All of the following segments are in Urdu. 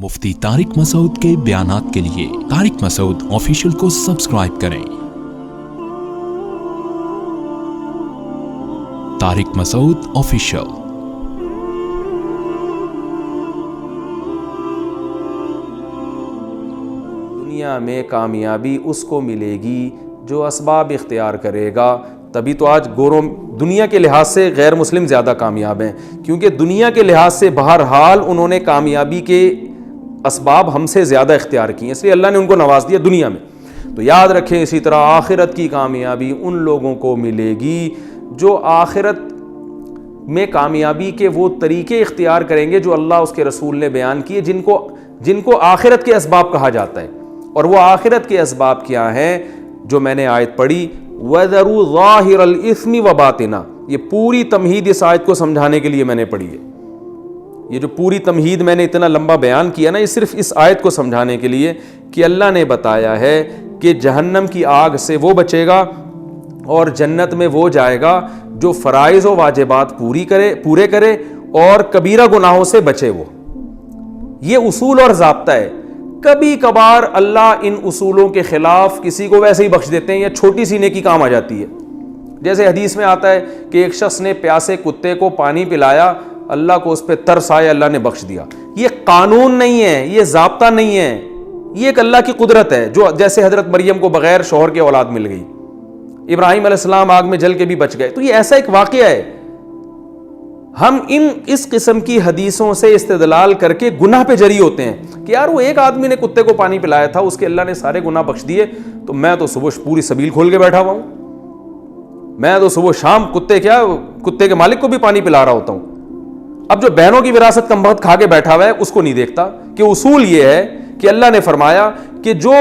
مفتی طارق مسعود کے بیانات کے لیے طارق مسعود آفیشیل کو سبسکرائب کریں۔ طارق مسعود آفیشیل۔ دنیا میں کامیابی اس کو ملے گی جو اسباب اختیار کرے گا، تبھی تو آج گوروں دنیا کے لحاظ سے غیر مسلم زیادہ کامیاب ہیں، کیونکہ دنیا کے لحاظ سے بہرحال انہوں نے کامیابی کے اسباب ہم سے زیادہ اختیار کی ہیں، اس لیے اللہ نے ان کو نواز دیا دنیا میں۔ تو یاد رکھیں اسی طرح آخرت کی کامیابی ان لوگوں کو ملے گی جو آخرت میں کامیابی کے وہ طریقے اختیار کریں گے جو اللہ اس کے رسول نے بیان کیے، جن کو آخرت کے اسباب کہا جاتا ہے۔ اور وہ آخرت کے اسباب کیا ہیں جو میں نے آیت پڑھی، وَذَرُوا ظَاهِرَ الْإِثْمِ وَبَاطِنَهُ، یہ پوری تمہید اس آیت کو سمجھانے کے لیے میں نے پڑھی ہے۔ یہ جو پوری تمہید میں نے اتنا لمبا بیان کیا نا، یہ صرف اس آیت کو سمجھانے کے لیے کہ اللہ نے بتایا ہے کہ جہنم کی آگ سے وہ بچے گا اور جنت میں وہ جائے گا جو فرائض و واجبات پورے کرے اور کبیرہ گناہوں سے بچے۔ وہ یہ اصول اور ضابطہ ہے۔ کبھی کبھار اللہ ان اصولوں کے خلاف کسی کو ویسے ہی بخش دیتے ہیں یا چھوٹی سی نیکی کام آ جاتی ہے۔ جیسے حدیث میں آتا ہے کہ ایک شخص نے پیاسے کتے کو پانی پلایا، اللہ کو اس پہ ترس آیا، اللہ نے بخش دیا۔ یہ قانون نہیں ہے، یہ ضابطہ نہیں ہے، یہ ایک اللہ کی قدرت ہے۔ جو جیسے حضرت مریم کو بغیر شوہر کے اولاد مل گئی، ابراہیم علیہ السلام آگ میں جل کے بھی بچ گئے، تو یہ ایسا ایک واقعہ ہے۔ ہم اس قسم کی حدیثوں سے استدلال کر کے گناہ پہ جری ہوتے ہیں کہ یار وہ ایک آدمی نے کتے کو پانی پلایا تھا، اس کے اللہ نے سارے گناہ بخش دیے، تو میں تو صبح پوری سبیل کھول کے بیٹھا ہوا ہوں، میں تو صبح شام کتے کے مالک کو بھی پانی پلا رہا ہوتا ہوں۔ اب جو بہنوں کی وراثت کم بخت کھا کے بیٹھا ہوا ہے اس کو نہیں دیکھتا کہ اصول یہ ہے کہ اللہ نے فرمایا کہ جو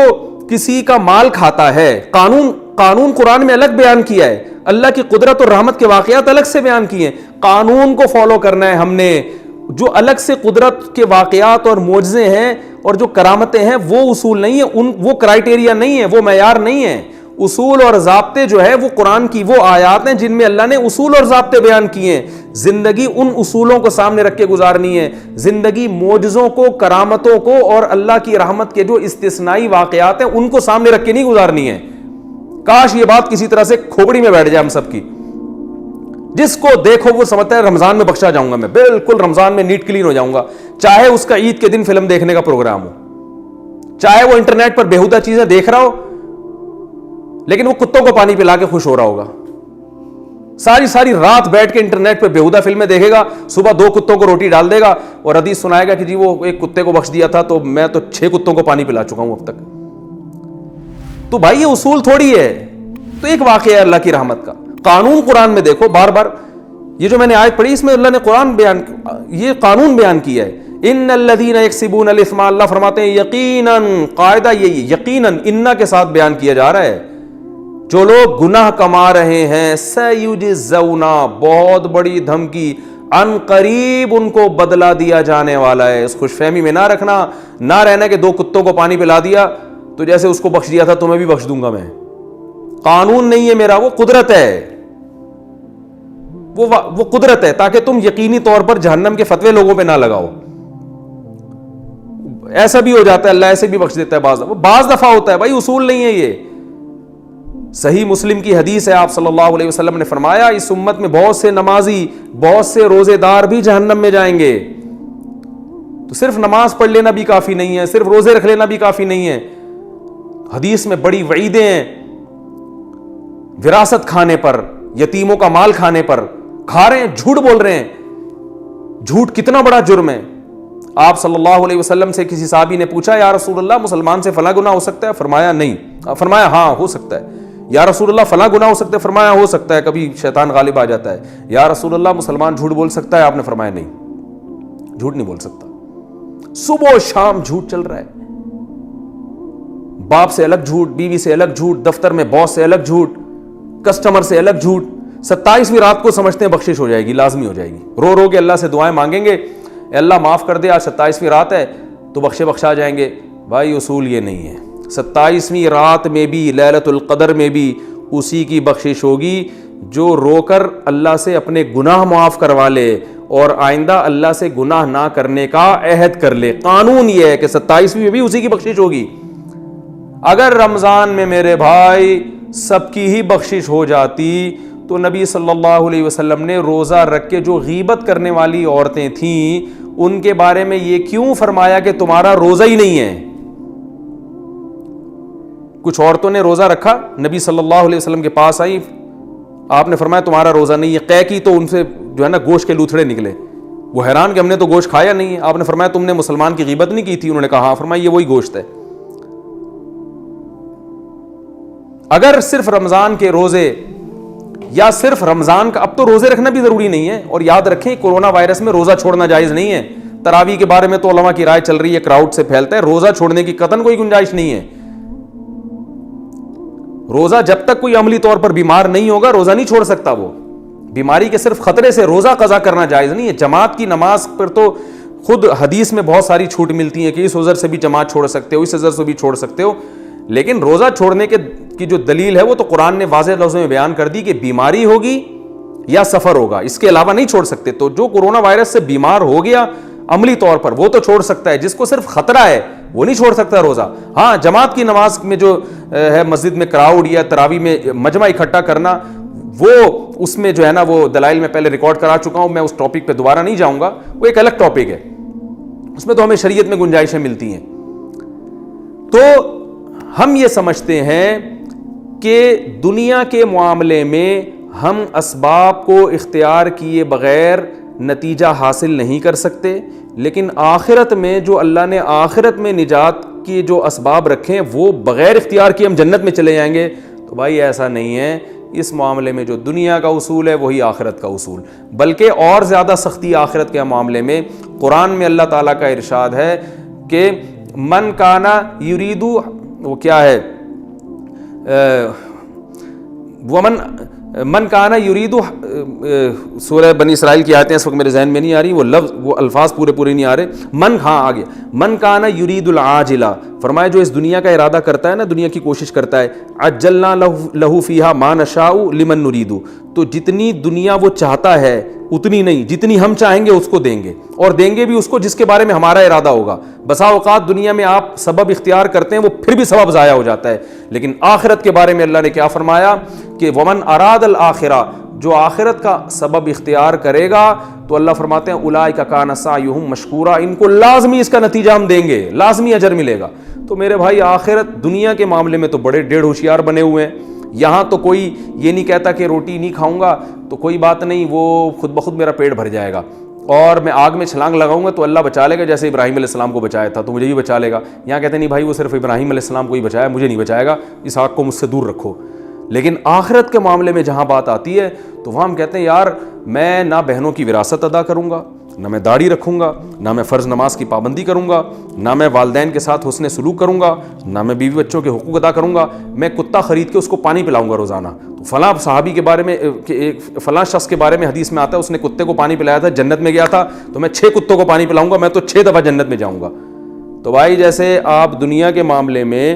کسی کا مال کھاتا ہے، قانون قرآن میں الگ بیان کیا ہے، اللہ کی قدرت اور رحمت کے واقعات الگ سے بیان کیے ہیں، قانون کو فالو کرنا ہے ہم نے۔ جو الگ سے قدرت کے واقعات اور معجزے ہیں اور جو کرامتیں ہیں وہ اصول نہیں ہیں، وہ کرائیٹیریا نہیں ہے، وہ معیار نہیں ہے۔ اصول اور ضابطے جو ہے وہ قرآن کی وہ آیات ہیں جن میں اللہ نے اصول اور ضابطے بیان کیے ہیں۔ زندگی ان اصولوں کو سامنے رکھ کے گزارنی ہے، زندگی معجزوں کو، کرامتوں کو اور اللہ کی رحمت کے جو استثنائی واقعات ہیں ان کو سامنے رکھ کے نہیں گزارنی ہے۔ کاش یہ بات کسی طرح سے کھوپڑی میں بیٹھ جائے ہم سب کی۔ جس کو دیکھو وہ سمجھتا ہے رمضان میں بخشا جاؤں گا، میں بالکل رمضان میں نیٹ کلین ہو جاؤں گا، چاہے اس کا عید کے دن فلم دیکھنے کا پروگرام ہو، چاہے وہ انٹرنیٹ پر بےہودہ چیزیں دیکھ رہا ہو، لیکن وہ کتوں کو پانی پلا کے خوش ہو رہا ہوگا۔ ساری رات بیٹھ کے انٹرنیٹ پہ بےہودہ فلمیں دیکھے گا، صبح 2 کتوں کو روٹی ڈال دے گا اور حدیث سنائے گا کہ جی وہ ایک کتے کو بخش دیا تھا تو میں تو 6 کتوں کو پانی پلا چکا ہوں اب تک۔ تو بھائی یہ اصول تھوڑی ہے، تو ایک واقعہ ہے اللہ کی رحمت کا۔ قانون قرآن میں دیکھو، بار بار یہ جو میں نے آیت پڑھی اس میں اللہ نے یہ قانون بیان کیا ہے، ان الذین یکسبون الاثم، اللہ فرماتے ہیں یقیناً، قاعدہ یہی یقیناً انہ کے ساتھ بیان کیا جا رہا ہے، جو لوگ گناہ کما رہے ہیں، سیجزون، بہت بڑی دھمکی، ان قریب ان کو بدلہ دیا جانے والا ہے۔ اس خوش فہمی میں نہ رکھنا، نہ رہنا کہ 2 کتوں کو پانی پلا دیا تو جیسے اس کو بخش دیا تھا تمہیں بھی بخش دوں گا میں۔ قانون نہیں ہے میرا، وہ قدرت ہے، وہ قدرت ہے، تاکہ تم یقینی طور پر جہنم کے فتوے لوگوں پہ نہ لگاؤ۔ ایسا بھی ہو جاتا ہے، اللہ ایسے بھی بخش دیتا ہے، بعض دفعہ ہوتا ہے، بھائی اصول نہیں ہے یہ۔ صحیح مسلم کی حدیث ہے، آپ صلی اللہ علیہ وسلم نے فرمایا اس امت میں بہت سے نمازی، بہت سے روزے دار بھی جہنم میں جائیں گے۔ تو صرف نماز پڑھ لینا بھی کافی نہیں ہے، صرف روزے رکھ لینا بھی کافی نہیں ہے، حدیث میں بڑی وعیدیں ہیں وراثت کھانے پر، یتیموں کا مال کھانے پر، کھا رہے ہیں، جھوٹ بول رہے ہیں۔ جھوٹ کتنا بڑا جرم ہے۔ آپ صلی اللہ علیہ وسلم سے کسی صحابی نے پوچھا یا رسول اللہ مسلمان سے فلاں گناہ ہو سکتا ہے؟ فرمایا نہیں۔ فرمایا ہاں ہو سکتا ہے۔ یا رسول اللہ فلاں گناہ ہو سکتا ہے؟ فرمایا ہو سکتا ہے، کبھی شیطان غالب آ جاتا ہے۔ یا رسول اللہ مسلمان جھوٹ بول سکتا ہے؟ آپ نے فرمایا نہیں، جھوٹ نہیں بول سکتا۔ صبح و شام جھوٹ چل رہا ہے، باپ سے الگ جھوٹ، بیوی سے الگ جھوٹ، دفتر میں باس سے الگ جھوٹ، کسٹمر سے الگ جھوٹ۔ 27ویں رات کو سمجھتے ہیں بخشش ہو جائے گی، لازمی ہو جائے گی، رو رو کے اللہ سے دعائیں مانگیں گے، اے اللہ معاف کر دے، آج 27ویں رات ہے تو بخشا جائیں گے۔ بھائی اصول یہ نہیں ہے۔ 27ویں رات میں بھی، لیلۃ القدر میں بھی اسی کی بخشش ہوگی جو رو کر اللہ سے اپنے گناہ معاف کروا لے اور آئندہ اللہ سے گناہ نہ کرنے کا عہد کر لے. قانون یہ ہے کہ 27ویں میں بھی اسی کی بخشش ہوگی. اگر رمضان میں میرے بھائی سب کی ہی بخشش ہو جاتی تو نبی صلی اللہ علیہ وسلم نے روزہ رکھ کے جو غیبت کرنے والی عورتیں تھیں ان کے بارے میں یہ کیوں فرمایا کہ تمہارا روزہ ہی نہیں ہے؟ کچھ عورتوں نے روزہ رکھا, نبی صلی اللہ علیہ وسلم کے پاس آئی, آپ نے فرمایا تمہارا روزہ نہیں ہے. قے کی تو ان سے جو ہے نا گوشت کے لوتھڑے نکلے, وہ حیران کہ ہم نے تو گوشت کھایا نہیں ہے. آپ نے فرمایا تم نے مسلمان کی غیبت نہیں کی تھی؟ انہوں نے کہا ہاں. فرمایا یہ وہی گوشت ہے. اگر صرف رمضان کے روزے یا صرف رمضان کا, اب تو روزے رکھنا بھی ضروری نہیں ہے, اور یاد رکھیں کورونا وائرس میں روزہ چھوڑنا جائز نہیں ہے. تراویح کے بارے میں تو علماء کی رائے چل رہی ہے, کراؤڈ سے پھیلتا ہے, روزہ چھوڑنے کی قطعاً کوئی گنجائش نہیں ہے. روزہ جب تک کوئی عملی طور پر بیمار نہیں ہوگا روزہ نہیں چھوڑ سکتا. وہ بیماری کے صرف خطرے سے روزہ قضا کرنا جائز نہیں ہے. جماعت کی نماز پر تو خود حدیث میں بہت ساری چھوٹ ملتی ہیں کہ اس عذر سے بھی جماعت چھوڑ سکتے ہو, اس عذر سے بھی چھوڑ سکتے ہو, لیکن روزہ چھوڑنے کی جو دلیل ہے وہ تو قرآن نے واضح لفظوں میں بیان کر دی کہ بیماری ہوگی یا سفر ہوگا, اس کے علاوہ نہیں چھوڑ سکتے. تو جو کورونا وائرس سے بیمار ہو گیا عملی طور پر وہ تو چھوڑ سکتا ہے, جس کو صرف خطرہ ہے وہ نہیں چھوڑ سکتا روزہ. ہاں جماعت کی نماز میں جو ہے مسجد میں کراؤڈ یا تراویح میں مجمع اکٹھا کرنا, وہ اس میں جو ہے نا وہ دلائل میں پہلے ریکارڈ کرا چکا ہوں, میں اس ٹاپک پہ دوبارہ نہیں جاؤں گا, وہ ایک الگ ٹاپک ہے, اس میں تو ہمیں شریعت میں گنجائشیں ملتی ہیں. تو ہم یہ سمجھتے ہیں کہ دنیا کے معاملے میں ہم اسباب کو اختیار کیے بغیر نتیجہ حاصل نہیں کر سکتے, لیکن آخرت میں جو اللہ نے آخرت میں نجات کی جو اسباب رکھے ہیں وہ بغیر اختیار کیے ہم جنت میں چلے جائیں گے. تو بھائی ایسا نہیں ہے. اس معاملے میں جو دنیا کا اصول ہے وہی آخرت کا اصول, بلکہ اور زیادہ سختی آخرت کے معاملے میں. قرآن میں اللہ تعالیٰ کا ارشاد ہے کہ من کانا یریدو, وہ کیا ہے, من کانا یریدو, سورہ بنی اسرائیل کی آیتیں اس وقت میرے ذہن میں نہیں آ رہی, وہ لفظ وہ الفاظ پورے نہیں آ رہے. آگے من کانا یرید العاجلہ, فرمایا جو اس دنیا کا ارادہ کرتا ہے نا, دنیا کی کوشش کرتا ہے, عجلنا لہو فیہا ما نشاء لمن نرید, تو جتنی دنیا وہ چاہتا ہے اتنی نہیں, جتنی ہم چاہیں گے اس کو دیں گے, اور دیں گے بھی اس کو جس کے بارے میں ہمارا ارادہ ہوگا. بسا اوقات دنیا میں آپ سبب اختیار کرتے ہیں وہ پھر بھی سبب ضائع ہو جاتا ہے, لیکن آخرت کے بارے میں اللہ نے کیا فرمایا کہ ومن اراد الآخرہ, جو آخرت کا سبب اختیار کرے گا تو اللہ فرماتے ہیں اولئک کان سعیہم مشکورا, ان کو لازمی اس کا نتیجہ ہم دیں گے, لازمی اجر ملے گا. تو میرے بھائی آخرت دنیا کے معاملے میں تو بڑے ڈیڑھ ہوشیار بنے ہوئے ہیں. یہاں تو کوئی یہ نہیں کہتا کہ روٹی نہیں کھاؤں گا تو کوئی بات نہیں, وہ خود بخود میرا پیٹ بھر جائے گا, اور میں آگ میں چھلانگ لگاؤں گا تو اللہ بچا لے گا, جیسے ابراہیم علیہ السلام کو بچایا تھا تو مجھے بھی بچا لے گا. یہاں کہتے ہیں نہیں بھائی وہ صرف ابراہیم علیہ السلام کو ہی بچایا, مجھے نہیں بچائے گا, اس آگ کو مجھ سے دور رکھو. لیکن آخرت کے معاملے میں جہاں بات آتی ہے تو وہاں ہم کہتے ہیں یار میں نہ بہنوں کی وراثت ادا کروں گا, نہ میں داڑھی رکھوں گا, نہ میں فرض نماز کی پابندی کروں گا, نہ میں والدین کے ساتھ حسن سلوک کروں گا, نہ میں بیوی بچوں کے حقوق ادا کروں گا, میں کتا خرید کے اس کو پانی پلاؤں گا روزانہ. تو فلاں صحابی کے بارے میں, فلاں شخص کے بارے میں حدیث میں آتا ہے اس نے کتے کو پانی پلایا تھا, جنت میں گیا تھا, تو میں 6 کتوں کو پانی پلاؤں گا, میں تو 6 دفعہ جنت میں جاؤں گا. تو بھائی جیسے آپ دنیا کے معاملے میں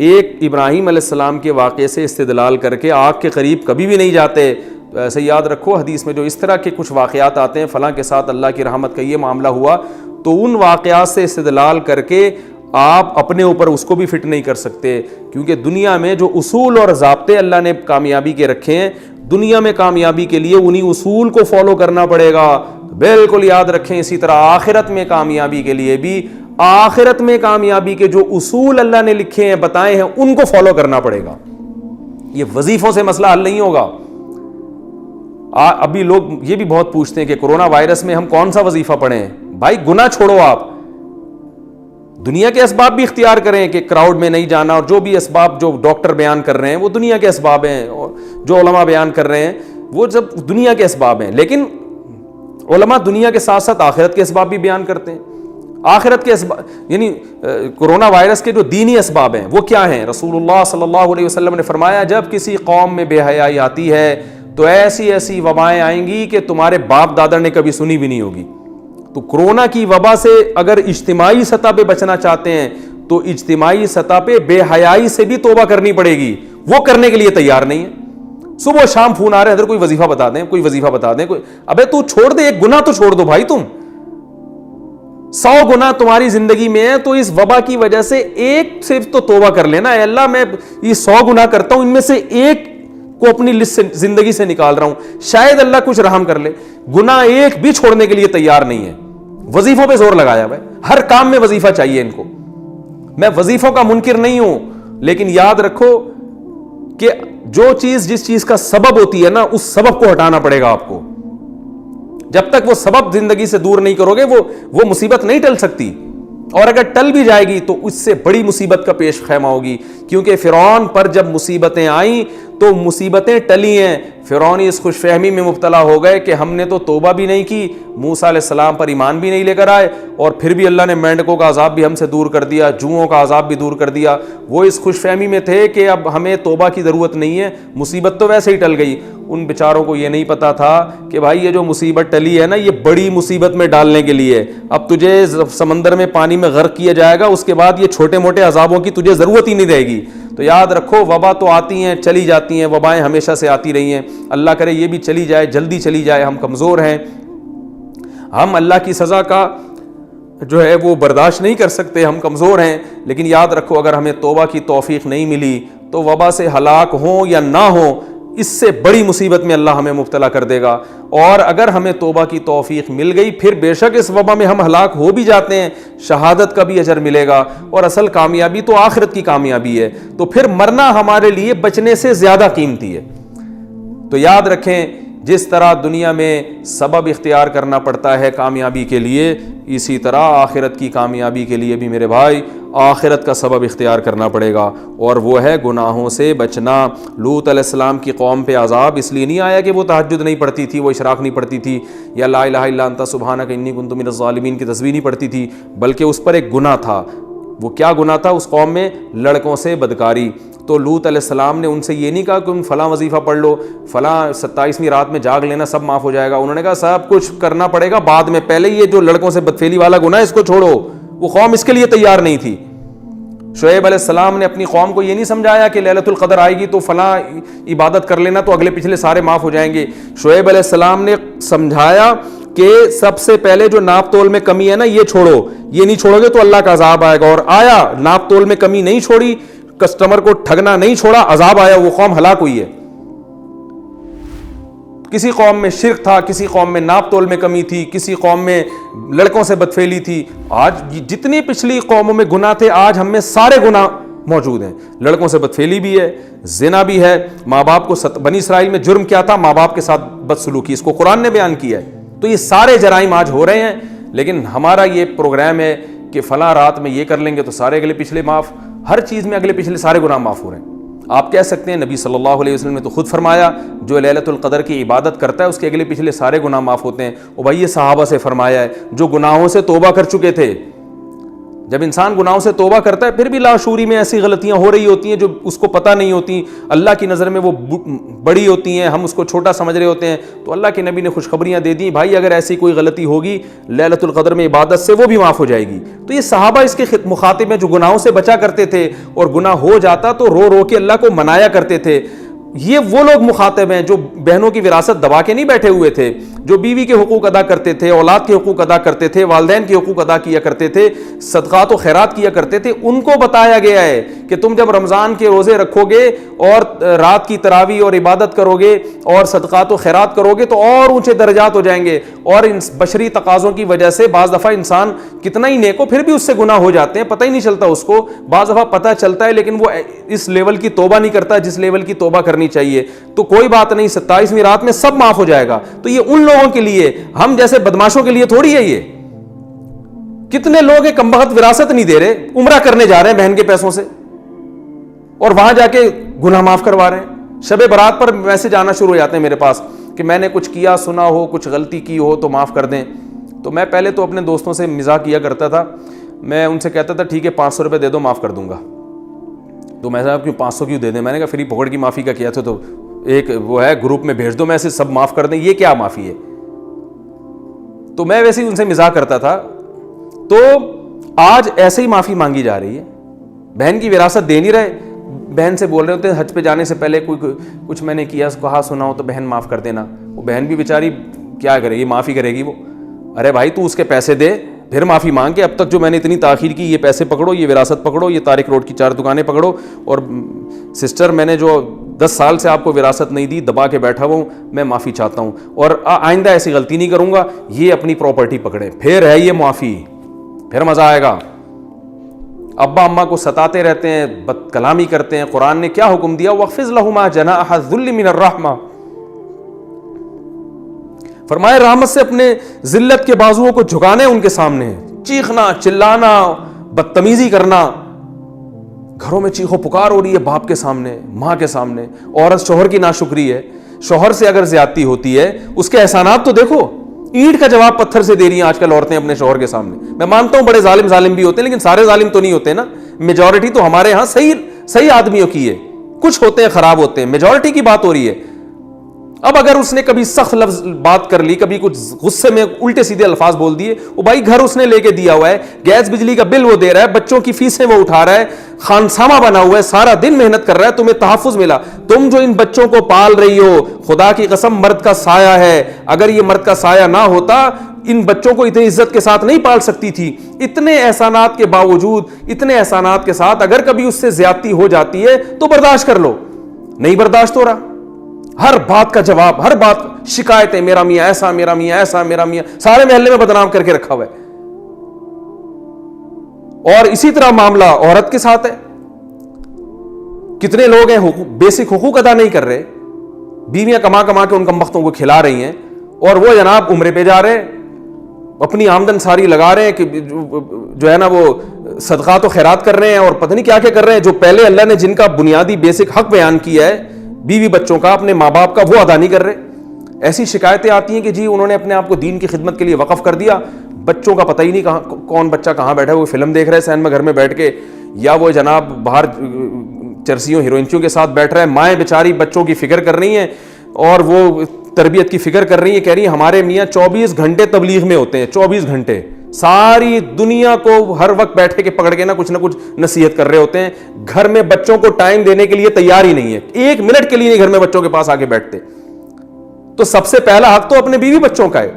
ایک ابراہیم علیہ السلام کے واقعے سے استدلال کر کے آگ کے قریب کبھی بھی نہیں جاتے, تو ایسے یاد رکھو حدیث میں جو اس طرح کے کچھ واقعات آتے ہیں فلاں کے ساتھ اللہ کی رحمت کا یہ معاملہ ہوا, تو ان واقعات سے استدلال کر کے آپ اپنے اوپر اس کو بھی فٹ نہیں کر سکتے, کیونکہ دنیا میں جو اصول اور ضابطے اللہ نے کامیابی کے رکھے ہیں, دنیا میں کامیابی کے لیے انہی اصول کو فالو کرنا پڑے گا. بالکل یاد رکھیں. اسی طرح آخرت میں کامیابی کے لیے بھی آخرت میں کامیابی کے جو اصول اللہ نے لکھے ہیں بتائے ہیں ان کو فالو کرنا پڑے گا. یہ وظیفوں سے مسئلہ حل نہیں ہوگا. ابھی لوگ یہ بھی بہت پوچھتے ہیں کہ کورونا وائرس میں ہم کون سا وظیفہ پڑھیں. بھائی گناہ چھوڑو, آپ دنیا کے اسباب بھی اختیار کریں کہ کراؤڈ میں نہیں جانا, اور جو بھی اسباب جو ڈاکٹر بیان کر رہے ہیں وہ دنیا کے اسباب ہیں, اور جو علماء بیان کر رہے ہیں وہ سب دنیا کے اسباب ہیں. لیکن علماء دنیا کے ساتھ ساتھ آخرت کے اسباب بھی بیان کرتے ہیں. آخرت کے اسباب یعنی کورونا وائرس کے جو دینی اسباب ہیں وہ کیا ہیں؟ رسول اللہ صلی اللہ علیہ وسلم نے فرمایا جب کسی قوم میں بے حیائی آتی ہے تو ایسی ایسی وبائیں آئیں گی کہ تمہارے باپ دادا نے کبھی سنی بھی نہیں ہوگی. تو کورونا کی وبا سے اگر اجتماعی سطح پہ بچنا چاہتے ہیں تو اجتماعی سطح پہ بے حیائی سے بھی توبہ کرنی پڑے گی. وہ کرنے کے لیے تیار نہیں ہے. صبح شام فون آ رہے ہیں ادھر کوئی وظیفہ بتا دیں, کوئی وظیفہ بتا دیں, کوئی. ابے تو چھوڑ دے, ایک گناہ تو چھوڑ دو بھائی. تم 100 گناہ تمہاری زندگی میں ہے, تو اس وبا کی وجہ سے ایک صرف تو توبہ کر لینا. اے اللہ میں یہ 100 گناہ کرتا ہوں, ان میں سے ایک کو اپنی لسٹ سے زندگی سے نکال رہا ہوں, شاید اللہ کچھ رحم کر لے. گناہ ایک بھی چھوڑنے کے لیے تیار نہیں ہے. وظیفوں پہ زور لگایا ہوا ہے, ہر کام میں وظیفہ چاہیے ان کو. میں وظیفوں کا منکر نہیں ہوں, لیکن یاد رکھو کہ جو چیز جس چیز کا سبب ہوتی ہے نا, اس سبب کو ہٹانا پڑے گا آپ کو. جب تک وہ سبب زندگی سے دور نہیں کرو گے وہ مصیبت نہیں ٹل سکتی. اور اگر ٹل بھی جائے گی تو اس سے بڑی مصیبت کا پیش خیمہ ہوگی. کیونکہ فرعون پر جب مصیبتیں آئیں تو مصیبتیں ٹلی ہیں. فرعون اس خوش فہمی میں مبتلا ہو گئے کہ ہم نے تو توبہ بھی نہیں کی, موسیٰ علیہ السلام پر ایمان بھی نہیں لے کر آئے, اور پھر بھی اللہ نے مینڈکوں کا عذاب بھی ہم سے دور کر دیا, جوؤں کا عذاب بھی دور کر دیا. وہ اس خوش فہمی میں تھے کہ اب ہمیں توبہ کی ضرورت نہیں ہے, مصیبت تو ویسے ہی ٹل گئی. ان بیچاروں کو یہ نہیں پتا تھا کہ بھائی یہ جو مصیبت ٹلی ہے نا, یہ بڑی مصیبت میں ڈالنے کے لیے. اب تجھے سمندر میں پانی میں غرق کیا جائے گا, اس کے بعد یہ چھوٹے موٹے عذابوں کی تجھے ضرورت ہی نہیں رہے گی. تو یاد رکھو, وبا تو آتی ہیں چلی جاتی ہیں, وبائیں ہمیشہ سے آتی رہی ہیں. اللہ کرے یہ بھی چلی جائے, جلدی چلی جائے. ہم کمزور ہیں, ہم اللہ کی سزا کا جو ہے وہ برداشت نہیں کر سکتے, ہم کمزور ہیں. لیکن یاد رکھو, اگر ہمیں توبہ کی توفیق نہیں ملی تو وبا سے ہلاک ہوں یا نہ ہوں, اس سے بڑی مصیبت میں اللہ ہمیں مبتلا کر دے گا. اور اگر ہمیں توبہ کی توفیق مل گئی, پھر بے شک اس وبا میں ہم ہلاک ہو بھی جاتے ہیں, شہادت کا بھی اجر ملے گا. اور اصل کامیابی تو آخرت کی کامیابی ہے. تو پھر مرنا ہمارے لیے بچنے سے زیادہ قیمتی ہے. تو یاد رکھیں, جس طرح دنیا میں سبب اختیار کرنا پڑتا ہے کامیابی کے لیے, اسی طرح آخرت کی کامیابی کے لیے بھی میرے بھائی آخرت کا سبب اختیار کرنا پڑے گا, اور وہ ہے گناہوں سے بچنا. لوط علیہ السلام کی قوم پہ عذاب اس لیے نہیں آیا کہ وہ تہجد نہیں پڑھتی تھی, وہ اشراق نہیں پڑھتی تھی, یا لا الہ الا انت سبحانک انی کنت من الظالمین کی تسبیح نہیں پڑھتی تھی, بلکہ اس پر ایک گناہ تھا. وہ کیا گناہ تھا؟ اس قوم میں لڑکوں سے بدکاری. تو لوط علیہ السلام نے ان سے یہ نہیں کہا کہ تم فلاں وظیفہ پڑھ لو, فلاں 27ویں رات میں جاگ لینا, سب معاف ہو جائے گا. انہوں نے کہا سب کچھ کرنا پڑے گا بعد میں, پہلے یہ جو لڑکوں سے بدفعلی والا گناہ اس کو چھوڑو. وہ قوم اس کے لیے تیار نہیں تھی. شعیب علیہ السلام نے اپنی قوم کو یہ نہیں سمجھایا کہ لیلۃ القدر آئے گی تو فلاں عبادت کر لینا تو اگلے پچھلے سارے معاف ہو جائیں گے. شعیب علیہ السلام نے سمجھایا کہ سب سے پہلے جو ناپ تول میں کمی ہے نا, یہ چھوڑو, یہ نہیں چھوڑو گے تو اللہ کا عذاب آئے گا. اور آیا, ناپ تول میں کمی نہیں چھوڑی, کسٹمر کو ٹھگنا نہیں چھوڑا, عذاب آیا, وہ قوم ہلاک ہوئی ہے. کسی قوم میں شرک تھا, کسی قوم میں ناپ تول میں کمی تھی, کسی قوم میں لڑکوں سے بدفعلی تھی. آج جتنی پچھلی قوموں میں گناہ تھے, آج ہم میں سارے گناہ موجود ہیں. لڑکوں سے بدفعلی بھی ہے, زنا بھی ہے, ماں باپ کو بنی اسرائیل میں جرم کیا تھا, ماں باپ کے ساتھ بدسلوکی, اس کو قرآن نے بیان کیا ہے. تو یہ سارے جرائم آج ہو رہے ہیں. لیکن ہمارا یہ پروگرام ہے کہ فلاں رات میں یہ کر لیں گے تو سارے اگلے پچھلے معاف. ہر چیز میں اگلے پچھلے سارے گناہ معاف ہو رہے ہیں. آپ کہہ سکتے ہیں نبی صلی اللہ علیہ وسلم نے تو خود فرمایا جو لیلۃ القدر کی عبادت کرتا ہے اس کے اگلے پچھلے سارے گناہ معاف ہوتے ہیں. اور بھائی یہ صحابہ سے فرمایا ہے جو گناہوں سے توبہ کر چکے تھے. جب انسان گناہوں سے توبہ کرتا ہے پھر بھی لاشعوری میں ایسی غلطیاں ہو رہی ہوتی ہیں جو اس کو پتہ نہیں ہوتی, اللہ کی نظر میں وہ بڑی ہوتی ہیں, ہم اس کو چھوٹا سمجھ رہے ہوتے ہیں. تو اللہ کے نبی نے خوشخبریاں دے دیں, بھائی اگر ایسی کوئی غلطی ہوگی لیلۃ القدر میں عبادت سے وہ بھی معاف ہو جائے گی. تو یہ صحابہ اس کے مخاطب ہیں جو گناہوں سے بچا کرتے تھے, اور گناہ ہو جاتا تو رو رو کے اللہ کو منایا کرتے تھے. یہ وہ لوگ مخاطب ہیں جو بہنوں کی وراثت دبا کے نہیں بیٹھے ہوئے تھے, جو بیوی کے حقوق ادا کرتے تھے, اولاد کے حقوق ادا کرتے تھے, والدین کے حقوق ادا کیا کرتے تھے, صدقات و خیرات کیا کرتے تھے. ان کو بتایا گیا ہے کہ تم جب رمضان کے روزے رکھو گے اور رات کی تراویح اور عبادت کرو گے اور صدقات و خیرات کرو گے تو اور اونچے درجات ہو جائیں گے. اور ان بشری تقاضوں کی وجہ سے بعض دفعہ انسان کتنا ہی نیک ہو پھر بھی اس سے گناہ ہو جاتے ہیں, پتہ ہی نہیں چلتا اس کو. بعض دفعہ پتہ چلتا ہے لیکن وہ اس لیول کی توبہ نہیں کرتا جس لیول کی توبہ کرنی چاہیے. تو کوئی بات نہیں, 27ویں رات میں سب معاف ہو جائے گا. تو یہ ان لوگوں کے لیے, ہم جیسے بدماشوں کے لیے تھوڑی ہے. یہ کتنے لوگ ہیں کمبخت وراثت نہیں دے رہے, عمرہ کرنے جا رہے ہیں بہن کے پیسوں سے اور وہاں جا کے گناہ معاف کروا رہے ہیں. شب برات پر میسج آنا شروع ہو جاتے ہیں میرے پاس کہ میں نے کچھ کیا سنا ہو, کچھ غلطی کی ہو تو معاف کر دیں. تو میں پہلے تو اپنے دوستوں سے مزاح کیا کرتا تھا, میں ان سے کہتا تھا ٹھیک ہے 500 روپے دے دو معاف کر دوں گا. تو میں صاحب کیوں 500 کیوں دے دیں, میں نے کہا فری پکڑ کی معافی کا کیا تھا تو ایک وہ ہے گروپ میں بھیج دو, میں سے سب معاف کر دیں, یہ کیا معافی ہے. تو میں ویسے ہی ان سے مزاح کرتا تھا. تو آج ایسے ہی معافی مانگی جا رہی ہے, بہن کی وراثت دے نہیں رہے, بہن سے بول رہے ہوتے ہیں حج پہ جانے سے پہلے کوئی کچھ میں نے کیا کہا سنا ہو تو بہن معاف کر دینا. وہ بہن بھی بیچاری کیا کرے گی, معافی کرے گی وہ. ارے بھائی تو اس کے پیسے دے پھر معافی مانگ کے, اب تک جو میں نے اتنی تاخیر کی, یہ پیسے پکڑو, یہ وراثت پکڑو, یہ طارق روڈ کی 4 دکانیں پکڑو, اور سسٹر میں نے جو 10 سال سے آپ کو وراثت نہیں دی, دبا کے بیٹھا ہوا ہوں, میں معافی چاہتا ہوں اور آئندہ ایسی غلطی نہیں کروں گا, یہ اپنی پراپرٹی پکڑے. پھر ہے یہ معافی, پھر مزہ آئے گا. ابا اماں کو ستاتے رہتے ہیں, بد کلامی کرتے ہیں. قرآن نے کیا حکم دیا, وَاخْفِضْ لَهُمَا جَنَاحَ الذُّلِّ مِنَ الرَّحْمَةِ, فرمائے رحمت سے اپنے ذلت کے بازوؤں کو جھکانے ان کے سامنے. چیخنا, چلانا, بدتمیزی کرنا, گھروں میں چیخو پکار ہو رہی ہے باپ کے سامنے, ماں کے سامنے. عورت شوہر کی ناشکری ہے, شوہر سے اگر زیادتی ہوتی ہے اس کے احسانات تو دیکھو. اینٹ کا جواب پتھر سے دے رہی ہیں آج کل عورتیں اپنے شوہر کے سامنے. میں مانتا ہوں بڑے ظالم بھی ہوتے ہیں, لیکن سارے ظالم تو نہیں ہوتے نا. میجورٹی تو ہمارے ہاں صحیح آدمیوں کی ہے, کچھ ہوتے ہیں خراب ہوتے ہیں, میجورٹی کی بات ہو رہی ہے. اب اگر اس نے کبھی سخت لفظ بات کر لی, کبھی کچھ غصے میں الٹے سیدھے الفاظ بول دیے, وہ بھائی گھر اس نے لے کے دیا ہوا ہے, گیس بجلی کا بل وہ دے رہا ہے, بچوں کی فیسیں وہ اٹھا رہا ہے, خانسامہ بنا ہوا ہے, سارا دن محنت کر رہا ہے, تمہیں تحفظ ملا. تم جو ان بچوں کو پال رہی ہو, خدا کی قسم مرد کا سایہ ہے, اگر یہ مرد کا سایہ نہ ہوتا ان بچوں کو اتنی عزت کے ساتھ نہیں پال سکتی تھی. اتنے احسانات کے باوجود, اتنے احسانات کے ساتھ اگر کبھی اس سے زیادتی ہو جاتی ہے تو برداشت کر لو. نہیں برداشت ہو رہا, ہر بات کا جواب, ہر بات شکایتیں, میرا میاں ایسا, میرا میاں ایسا, میرا میاں, سارے محلے میں بدنام کر کے رکھا ہوا ہے. اور اسی طرح معاملہ عورت کے ساتھ ہے. کتنے لوگ ہیں بیسک حقوق ادا نہیں کر رہے, بیویاں کما کے ان کمبختوں کو کھلا رہی ہیں, اور وہ جناب عمرے پہ جا رہے ہیں, اپنی آمدن ساری لگا رہے ہیں کہ جو ہے نا وہ صدقات و خیرات کر رہے ہیں, اور پتہ نہیں کیا کیا کر رہے ہیں. جو پہلے اللہ نے جن کا بنیادی بیسک حق بیان کیا ہے بیوی بچوں کا, اپنے ماں باپ کا, وہ ادا نہیں کر رہے. ایسی شکایتیں آتی ہیں کہ جی انہوں نے اپنے آپ کو دین کی خدمت کے لیے وقف کر دیا, بچوں کا پتہ ہی نہیں کہاں کون بچہ کہاں بیٹھا ہے, وہ فلم دیکھ رہا ہے سین میں گھر میں بیٹھ کے, یا وہ جناب باہر چرسیوں ہیروئنچیوں کے ساتھ بیٹھ رہا ہے. مائیں بیچاری بچوں کی فکر کر رہی ہیں اور وہ تربیت کی فکر کر رہی ہیں, کہہ رہی ہیں ہمارے میاں 24 گھنٹے تبلیغ میں ہوتے ہیں, 24 گھنٹے ساری دنیا کو ہر وقت بیٹھے کے پکڑ کے نہ کچھ نصیحت کر رہے ہوتے ہیں. گھر میں بچوں کو ٹائم دینے کے لیے تیار ہی نہیں ہے, 1 منٹ کے لیے نہیں گھر میں بچوں کے پاس آ کے بیٹھتے. تو سب سے پہلا حق تو اپنے بیوی بچوں کا ہے.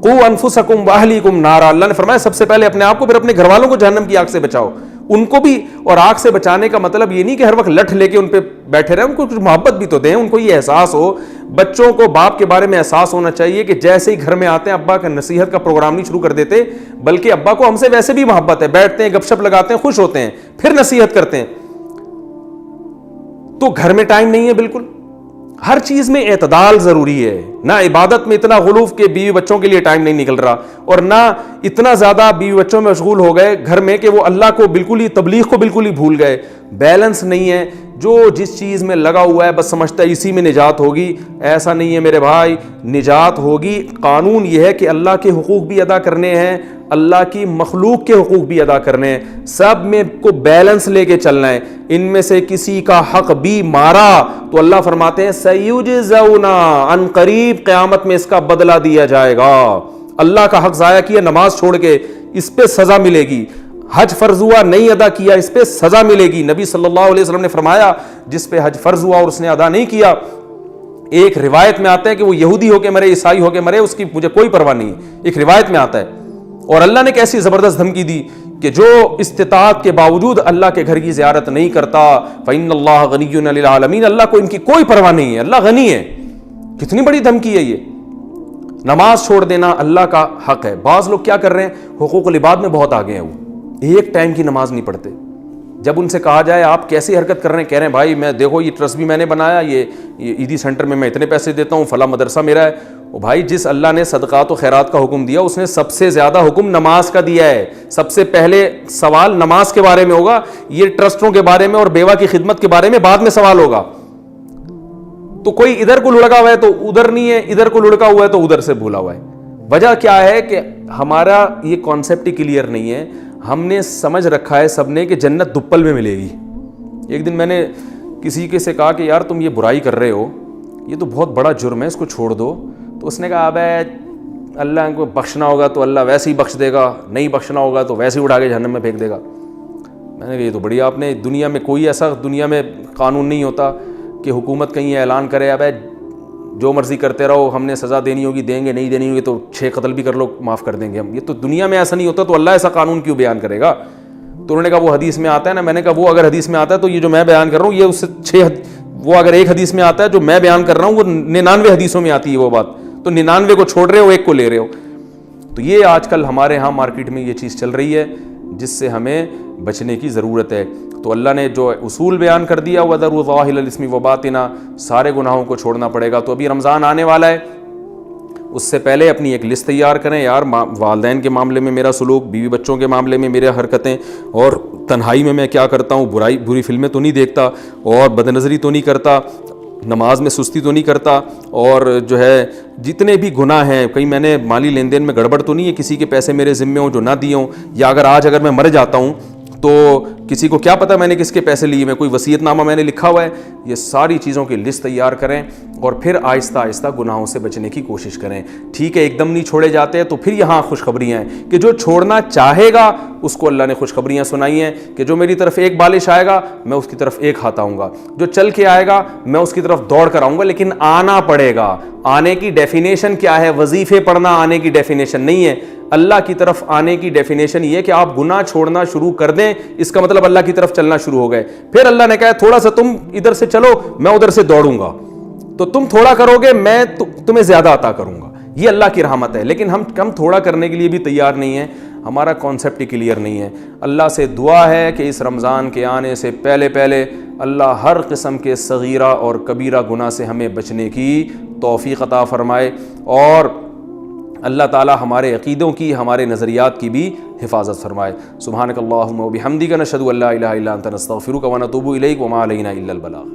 قوا انفسکم واہلیکم نارا, اللہ نے فرمایا سب سے پہلے اپنے آپ کو, پھر اپنے گھر والوں کو جہنم کی آگ سے بچاؤ. ان کو بھی, اور آگ سے بچانے کا مطلب یہ نہیں کہ ہر وقت لٹھ لے کے ان پہ بیٹھے رہے, ان کو کچھ محبت بھی تو دیں, ان کو یہ احساس ہو. بچوں کو باپ کے بارے میں احساس ہونا چاہیے کہ جیسے ہی گھر میں آتے ہیں ابا کا نصیحت کا پروگرام نہیں شروع کر دیتے, بلکہ ابا کو ہم سے ویسے بھی محبت ہے, بیٹھتے ہیں, گپ شپ لگاتے ہیں, خوش ہوتے ہیں, پھر نصیحت کرتے ہیں. تو گھر میں ٹائم نہیں ہے بالکل. ہر چیز میں اعتدال ضروری ہے. نہ عبادت میں اتنا غلوف کہ بیوی بچوں کے لیے ٹائم نہیں نکل رہا, اور نہ اتنا زیادہ بیوی بچوں میں مشغول ہو گئے گھر میں کہ وہ اللہ کو بالکل ہی, تبلیغ کو بالکل ہی بھول گئے. بیلنس نہیں ہے. جو جس چیز میں لگا ہوا ہے بس سمجھتا ہے اسی میں نجات ہوگی. ایسا نہیں ہے میرے بھائی, نجات ہوگی. قانون یہ ہے کہ اللہ کے حقوق بھی ادا کرنے ہیں, اللہ کی مخلوق کے حقوق بھی ادا کرنے ہیں, سب میں کو بیلنس لے کے چلنا ہے. ان میں سے کسی کا حق بھی مارا تو اللہ فرماتے ہیں سیجزون, ان قریب قیامت میں اس کا بدلہ دیا جائے گا. اللہ کا حق ضائع کیا نماز چھوڑ کے, اس پہ سزا ملے گی. حج فرض ہوا نہیں ادا کیا, اس پہ سزا ملے گی. نبی صلی اللہ علیہ وسلم نے فرمایا جس پہ حج فرض ہوا اور اس نے ادا نہیں کیا, ایک روایت میں آتا ہے کہ وہ یہودی ہو کے مرے, عیسائی ہو کے مرے, اس کی مجھے کوئی پرواہ نہیں ہے, ایک روایت میں آتا ہے. اور اللہ نے کیسی زبردست دھمکی دی کہ جو استطاعت کے باوجود اللہ کے گھر کی زیارت نہیں کرتا, فإن اللہ غنی عن العالمین, اللہ کو ان کی کوئی پرواہ نہیں ہے, اللہ غنی ہے. کتنی بڑی دھمکی ہے یہ. نماز چھوڑ دینا اللہ کا حق ہے. بعض لوگ کیا کر رہے ہیں, حقوق العباد میں بہت آگے ہیں, وہ ایک ٹائم کی نماز نہیں پڑھتے. جب ان سے کہا جائے آپ کیسی حرکت کر رہے ہیں, کہہ رہے ہیں بھائی میں دیکھو یہ ٹرسٹ بھی میں نے بنایا, یہ عیدی سینٹر میں اتنے پیسے دیتا ہوں, فلاں مدرسہ میرا ہے. او بھائی جس اللہ نے صدقات و خیرات کا حکم دیا اس نے سب سے زیادہ حکم نماز کا دیا ہے. سب سے پہلے سوال نماز کے بارے میں ہوگا, یہ ٹرسٹوں کے بارے میں اور بیوہ کی خدمت کے بارے میں بعد میں سوال ہوگا. تو کوئی ادھر کو لڑکا ہوا ہے تو ادھر نہیں ہے, ادھر کو لڑکا ہوا ہے تو ادھر سے بھولا ہوا ہے. وجہ کیا ہے کہ ہمارا یہ کانسیپٹ ہی کلیئر نہیں ہے. ہم نے سمجھ رکھا ہے سب نے کہ جنت دپل میں ملے گی. ایک دن میں نے کسی کے سے کہا کہ یار تم یہ برائی کر رہے ہو, یہ تو بہت بڑا جرم ہے, اس کو چھوڑ دو. تو اس نے کہا ابے اللہ کو بخشنا ہوگا تو اللہ ویسے ہی بخش دے گا, نہیں بخشنا ہوگا تو ویسے ہی اٹھا کے جہنم میں پھینک دے گا. میں نے کہا یہ تو بڑھیا آپ نے, دنیا میں کوئی ایسا دنیا میں قانون نہیں ہوتا کہ حکومت کہیں اعلان کرے اب جو مرضی کرتے رہو, ہم نے سزا دینی ہوگی دیں گے, نہیں دینی ہوگی تو 6 قتل بھی کر لو معاف کر دیں گے ہم. یہ تو دنیا میں ایسا نہیں ہوتا, تو اللہ ایسا قانون کیوں بیان کرے گا؟ تو انہوں نے کہا وہ حدیث میں آتا ہے نا. میں نے کہا وہ اگر حدیث میں آتا ہے تو یہ جو میں بیان کر رہا ہوں یہ اس سے وہ اگر ایک حدیث میں آتا ہے جو میں بیان کر رہا ہوں وہ 99 حدیثوں میں آتی ہے وہ بات, تو 99 کو چھوڑ رہے ہو, ایک کو لے رہے ہو. تو یہ آج کل ہمارے ہاں مارکیٹ میں یہ چیز چل رہی ہے جس سے ہمیں بچنے کی ضرورت ہے. تو اللہ نے جو اصول بیان کر دیا وَذَرُوا ظَاهِرَ الْإِثْمِ وَبَاطِنَهُ, سارے گناہوں کو چھوڑنا پڑے گا. تو ابھی رمضان آنے والا ہے, اس سے پہلے اپنی ایک لسٹ تیار کریں. یار والدین کے معاملے میں میرا سلوک, بیوی بچوں کے معاملے میں میرے حرکتیں, اور تنہائی میں میں کیا کرتا ہوں, بری فلمیں تو نہیں دیکھتا, اور بد نظری تو نہیں کرتا, نماز میں سستی تو نہیں کرتا, اور جو ہے جتنے بھی گناہ ہیں, کہیں میں نے مالی لین دین میں گڑبڑ تو نہیں ہے, کسی کے پیسے میرے ذمے ہوں جو نہ دیے ہوں, یا اگر میں مر جاتا ہوں تو کسی کو کیا پتہ میں نے کس کے پیسے لیے, میں کوئی وصیت نامہ میں نے لکھا ہوا ہے. یہ ساری چیزوں کی لسٹ تیار کریں اور پھر آہستہ آہستہ گناہوں سے بچنے کی کوشش کریں. ٹھیک ہے ایک دم نہیں چھوڑے جاتے ہیں, تو پھر یہاں خوشخبریاں ہیں کہ جو چھوڑنا چاہے گا اس کو اللہ نے خوشخبریاں سنائی ہیں کہ جو میری طرف ایک بالش آئے گا میں اس کی طرف ایک ہاتھ آؤں گا, جو چل کے آئے گا میں اس کی طرف دوڑ کر آؤں گا, لیکن آنا پڑے گا. آنے کی ڈیفینیشن کیا ہے؟ وظیفے پڑھنا آنے کی ڈیفینیشن نہیں ہے. اللہ کی طرف آنے کی ڈیفینیشن یہ کہ آپ گناہ چھوڑنا شروع کر دیں, اس کا مطلب اللہ کی طرف چلنا شروع ہو گئے. پھر اللہ نے کہا تھوڑا سا تم ادھر سے چلو میں ادھر سے دوڑوں گا, تو تم تھوڑا کرو گے میں تمہیں زیادہ عطا کروں گا. یہ اللہ کی رحمت ہے. لیکن ہم تھوڑا کرنے کے لیے بھی تیار نہیں ہیں, ہمارا کانسیپٹ کلیئر نہیں ہے. اللہ سے دعا ہے کہ اس رمضان کے آنے سے پہلے اللہ ہر قسم کے صغیرہ اور کبیرہ گناہ سے ہمیں بچنے کی توفیق عطا فرمائے, اور اللہ تعالی ہمارے عقیدوں کی, ہمارے نظریات کی بھی حفاظت فرمائے. سبحانک اللہم و بحمدک نشہد ان لا الہ الا انت نستغفرک و نتوب الیک وما علینا الا البلاغ.